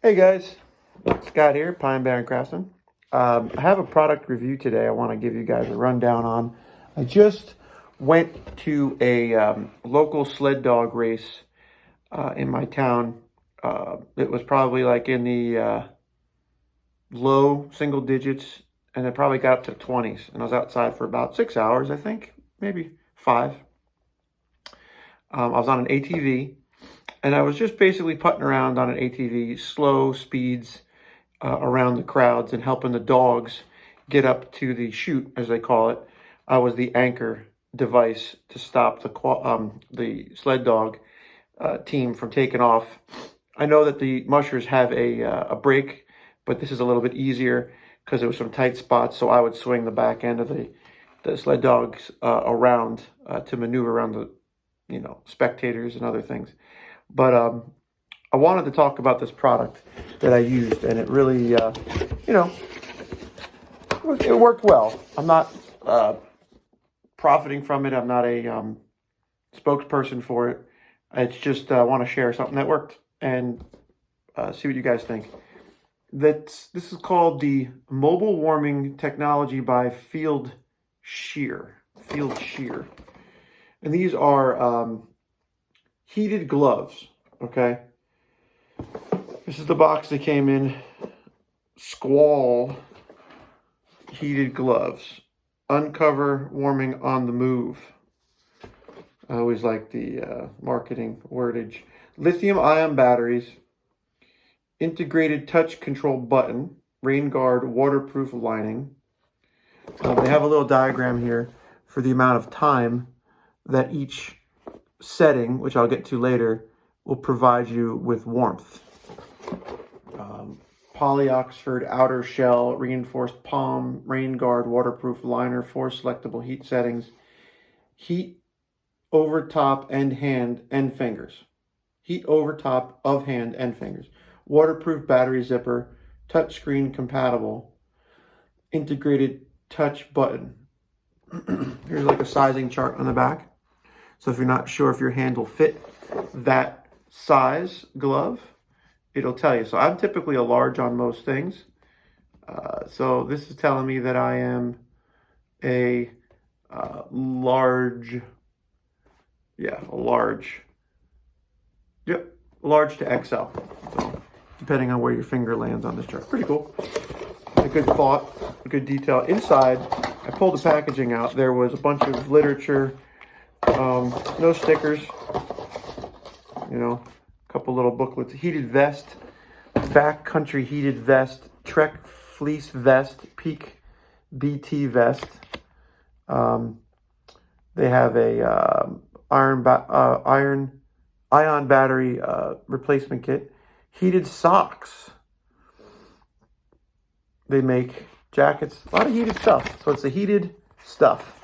Hey guys, Scott here, Pine Barren Craftsman. I have a product review today I want to give you guys a rundown on. I just went to a local sled dog race in my town. It was probably like in the low single digits, and it probably got up to 20s. And I was outside for about 6 hours, I think, maybe five. I was on an ATV, and I was just basically putting around on an ATV, slow speeds around the crowds and helping the dogs get up to the chute, as they call it. I was the anchor device to stop the sled dog team from taking off. I know that the mushers have a brake, but this is a little bit easier because there was some tight spots. So I would swing the back end of the sled dogs around to maneuver around the spectators and other things. But I wanted to talk about this product that I used, and it really, it worked well. I'm not profiting from it. I'm not a spokesperson for it. It's just I want to share something that worked and see what you guys think. This is called the Mobile Warming Technology by Field Shear. Field Shear, and these are heated gloves. Okay. This is the box that came in. Squall heated gloves. Uncover warming on the move. I always like the marketing wordage. Lithium-ion batteries. Integrated touch control button. Rain guard waterproof lining. They have a little diagram here for the amount of time that each setting, which I'll get to later, will provide you with warmth. Poly Oxford outer shell, reinforced palm, rain guard, waterproof liner, 4 selectable heat settings, heat over top and hand and fingers, heat over top of hand and fingers, waterproof battery zipper, touchscreen compatible, integrated touch button. Here's like a sizing chart on the back. So if you're not sure if your hand will fit that size glove, it'll tell you. So I'm typically a large on most things. So this is telling me that I am a large. Yeah, a large. Yep, large to XL. So depending on where your finger lands on this chart. Pretty cool. A good thought, a good detail. Inside, I pulled the packaging out. There was a bunch of literature, no stickers, a couple little booklets. Heated vest, backcountry heated vest, Trek fleece vest, Peak BT vest. They have a ion battery replacement kit. Heated socks. They make jackets, a lot of heated stuff. So it's the heated stuff.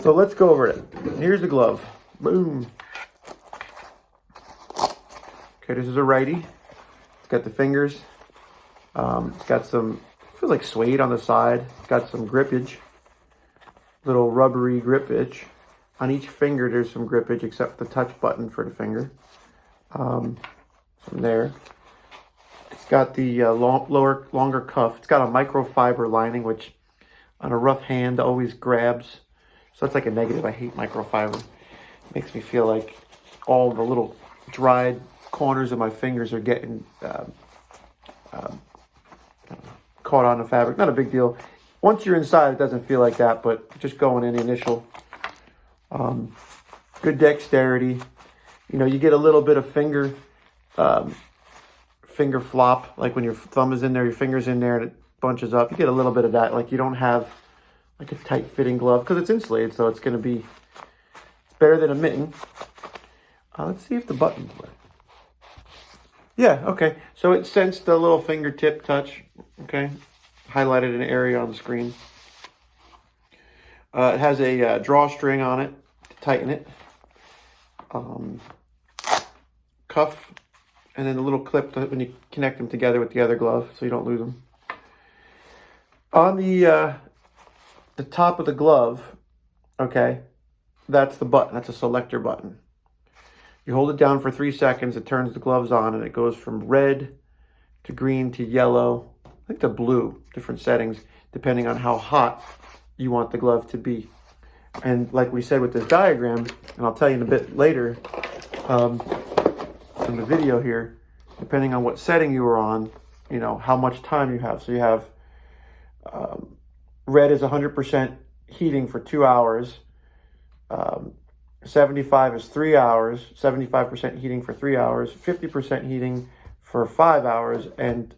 So let's go over it. Here's the glove. Boom. Okay, this is a righty. It's got the fingers. It's got some, feels like suede on the side. It's got some grippage. Little rubbery grippage. On each finger, there's some grippage except the touch button for the finger. From there. It's got the longer cuff. It's got a microfiber lining, which on a rough hand always grabs. So that's like a negative. I hate microfiber. It makes me feel like all the little dried corners of my fingers are getting caught on the fabric. Not a big deal. Once you're inside, it doesn't feel like that, but just going in the initial. Good dexterity. You get a little bit of finger flop, like when your thumb is in there, your finger's in there, and it bunches up. You get a little bit of that. Like you don't have like a tight fitting glove because it's insulated, so it's going to be, it's better than a mitten. Let's see if the buttons work. Yeah, okay. So it sensed the little fingertip touch, okay? Highlighted an area on the screen. It has a drawstring on it to tighten it. Cuff, and then a little clip when you connect them together with the other glove so you don't lose them. On the top of the glove, okay, that's the button. That's a selector button. You hold it down for 3 seconds, it turns the gloves on, and it goes from red to green to yellow, I think to blue, different settings, depending on how hot you want the glove to be. And like we said with this diagram, and I'll tell you in a bit later in the video here, depending on what setting you are on, you know, how much time you have. So you have red is 100% heating for 2 hours. 75 is 3 hours, 75% heating for 3 hours, 50% heating for 5 hours, and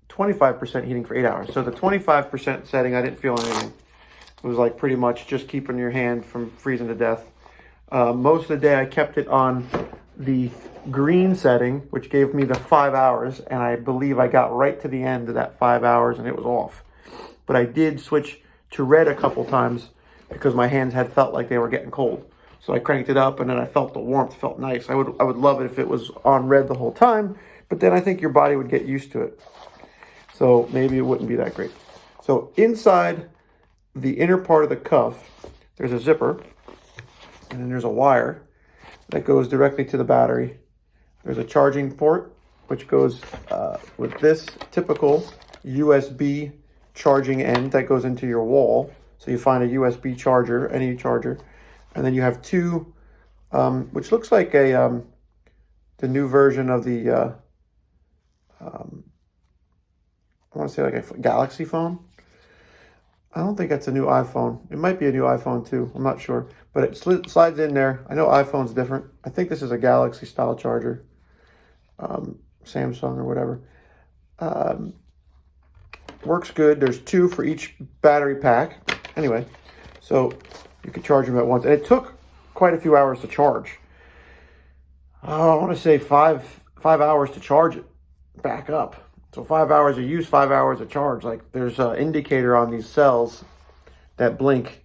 25% heating for 8 hours. So the 25% setting, I didn't feel anything. It was like pretty much just keeping your hand from freezing to death. Most of the day I kept it on the green setting, which gave me the 5 hours, and I believe I got right to the end of that 5 hours and it was off. But I did switch to red a couple times because my hands had felt like they were getting cold. So I cranked it up and then I felt the warmth, felt nice. I would love it if it was on red the whole time, but then I think your body would get used to it. So maybe it wouldn't be that great. So inside the inner part of the cuff, there's a zipper, and then there's a wire that goes directly to the battery. There's a charging port, which goes with this typical USB charging end that goes into your wall. So you find a USB charger, any charger, and then you have two, which looks like the new version of the, I want to say like a Galaxy phone. I don't think that's a new iPhone. It might be a new iPhone too. I'm not sure. But it slides in there. I know iPhone's different. I think this is a Galaxy style charger. Samsung or whatever. Works good. There's two for each battery pack. Anyway, so you could charge them at once. And it took quite a few hours to charge. I want to say five hours to charge it back up. So 5 hours of use, 5 hours of charge. Like there's an indicator on these cells that blink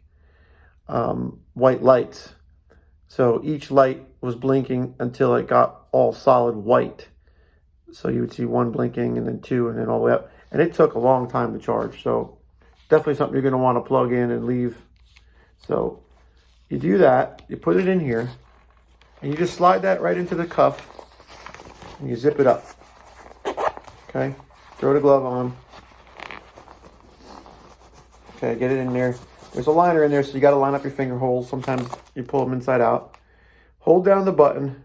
white lights. So each light was blinking until it got all solid white. So you would see one blinking and then two and then all the way up. And it took a long time to charge. So definitely something you're going to want to plug in and leave. So you do that, you put it in here, and you just slide that right into the cuff and you zip it up. Okay, throw the glove on. Okay, get it in there. There's a liner in there, so you got to line up your finger holes. Sometimes you pull them inside out. Hold down the button.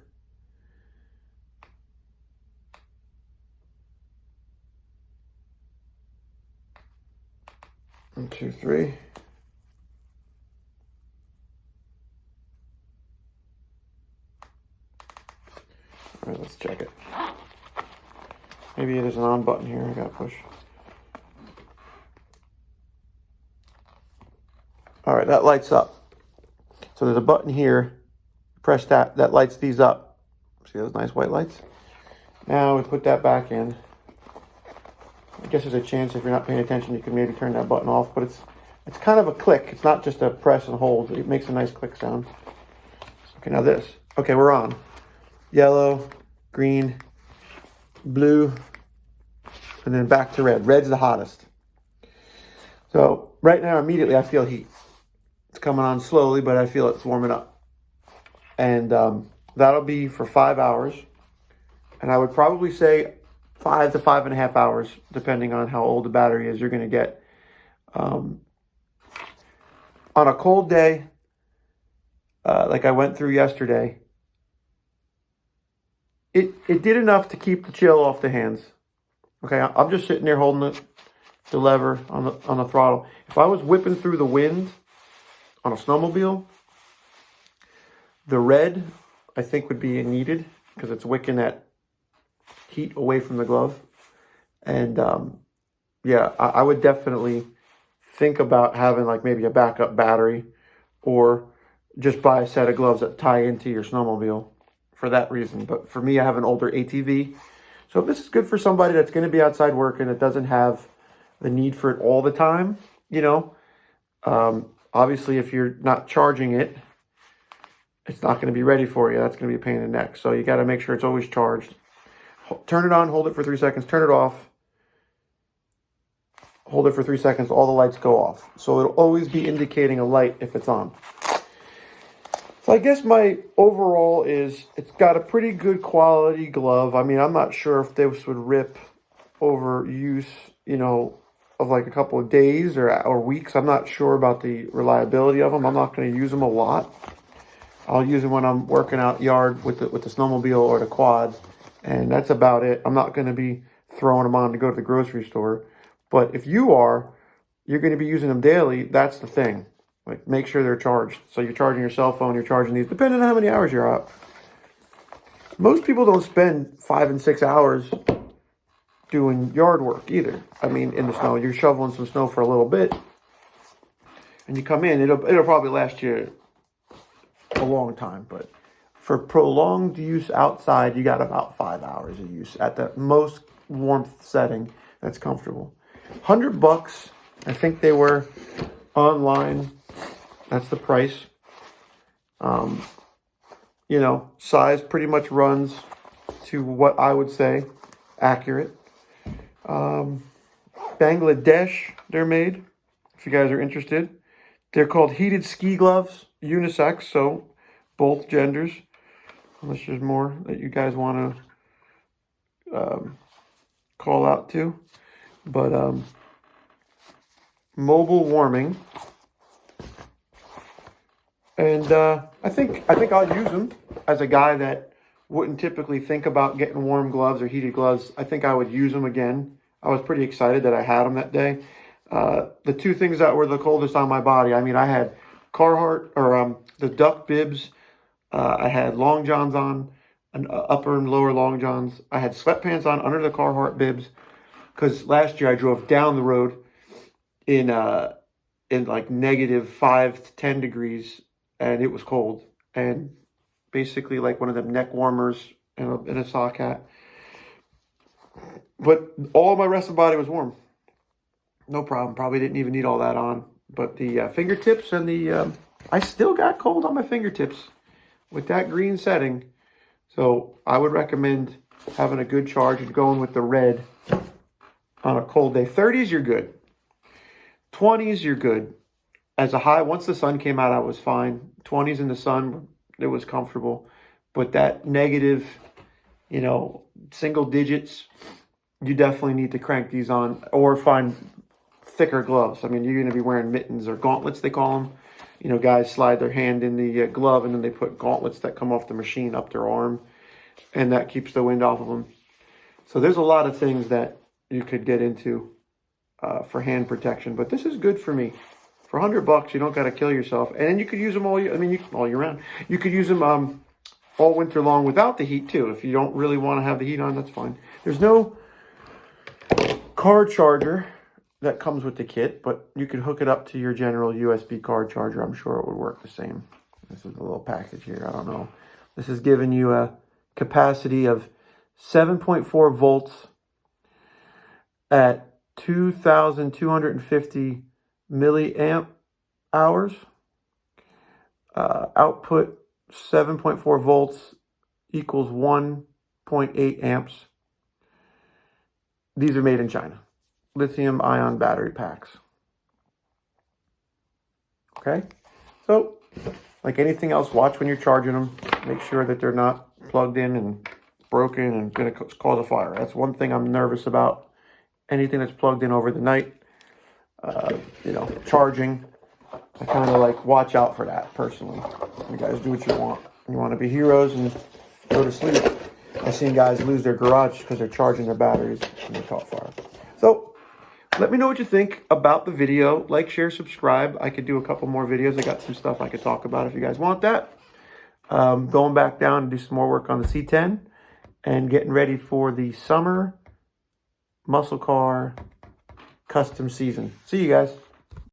One, two, three. All right, let's check it. Maybe there's an on button here I gotta push. All right, that lights up. So there's a button here. Press that. That lights these up. See those nice white lights? Now we put that back in. I guess there's a chance if you're not paying attention, you can maybe turn that button off. But it's kind of a click. It's not just a press and hold. It makes a nice click sound. Okay, now this. Okay, we're on. Yellow, green, blue, and then back to red. Red's the hottest. So right now, immediately, I feel heat. It's coming on slowly, but I feel it's warming up. And that'll be for 5 hours. And I would probably say 5 to 5.5 hours, depending on how old the battery is, you're going to get. On a cold day, like I went through yesterday, it did enough to keep the chill off the hands. Okay, I'm just sitting there holding the lever on the throttle. If I was whipping through the wind on a snowmobile, the red, I think, would be needed because it's wicking that heat away from the glove. And yeah, I would definitely think about having like maybe a backup battery or just buy a set of gloves that tie into your snowmobile for that reason. But for me, I have an older ATV. So this is good for somebody that's going to be outside working that doesn't have the need for it all the time, you know. Obviously, if you're not charging it, it's not going to be ready for you. That's going to be a pain in the neck. So you got to make sure it's always charged. Turn it on, hold it for 3 seconds, turn it off. Hold it for 3 seconds, all the lights go off. So it'll always be indicating a light if it's on. So I guess my overall is it's got a pretty good quality glove. I mean, I'm not sure if this would rip over use, of like a couple of days or weeks. I'm not sure about the reliability of them. I'm not going to use them a lot. I'll use them when I'm working out yard with the snowmobile or the quad, and that's about it. I'm not going to be throwing them on to go to the grocery store. But if you are, you're going to be using them daily. That's the thing. Like, make sure they're charged. So you're charging your cell phone, you're charging these, depending on how many hours you're out. Most people don't spend 5 and 6 hours doing yard work either. I mean, in the snow, you're shoveling some snow for a little bit, and you come in. It'll probably last you a long time, but for prolonged use outside, you got about 5 hours of use at the most warmth setting that's comfortable. $100, I think they were online. That's the price. Size pretty much runs to what I would say accurate. Bangladesh, they're made, if you guys are interested. They're called heated ski gloves, unisex, so both genders, unless there's more that you guys want to call out to. But mobile warming, and I think I'll use them as a guy that wouldn't typically think about getting warm gloves or heated gloves. I think I would use them again. I was pretty excited that I had them that day. The two things that were the coldest on my body, I mean, I had Carhartt, or the duck bibs. I had long johns on, upper and lower long johns. I had sweatpants on under the Carhartt bibs, because last year I drove down the road in like -5 to 10 degrees, and it was cold. And basically like one of them neck warmers and a sock hat. But all my rest of the body was warm. No problem. Probably didn't even need all that on. But the fingertips and I still got cold on my fingertips with that green setting. So I would recommend having a good charge and going with the red on a cold day. 30s, you're good. 20s, you're good. As a high, once the sun came out, I was fine. 20s in the sun, it was comfortable. But that negative, single digits, you definitely need to crank these on or find thicker gloves. I mean, you're going to be wearing mittens or gauntlets, they call them. Guys slide their hand in the glove, and then they put gauntlets that come off the machine up their arm, and that keeps the wind off of them. So there's a lot of things that you could get into for hand protection, but this is good for me. For $100, you don't got to kill yourself, and then you could use them all year round. You could use them all winter long without the heat too. If you don't really want to have the heat on, that's fine. There's no car charger that comes with the kit, but you could hook it up to your general USB car charger. I'm sure it would work the same. This is a little package here. I don't know. This is giving you a capacity of 7.4 volts at 2,250 milliamp hours. Output 7.4 volts equals 1.8 amps. These are made in China. Lithium ion battery packs. Okay, so like anything else, watch when you're charging them. Make sure that they're not plugged in and broken and going to cause a fire. That's one thing I'm nervous about. Anything that's plugged in over the night, charging, I kind of like watch out for that personally. You guys do what you want. You want to be heroes and go to sleep. I've seen guys lose their garage because they're charging their batteries and they caught fire. So let me know what you think about the video. Like, share, subscribe. I could do a couple more videos. I got some stuff I could talk about if you guys want that. Going back down and do some more work on the C10 and getting ready for the summer muscle car custom season. See you guys.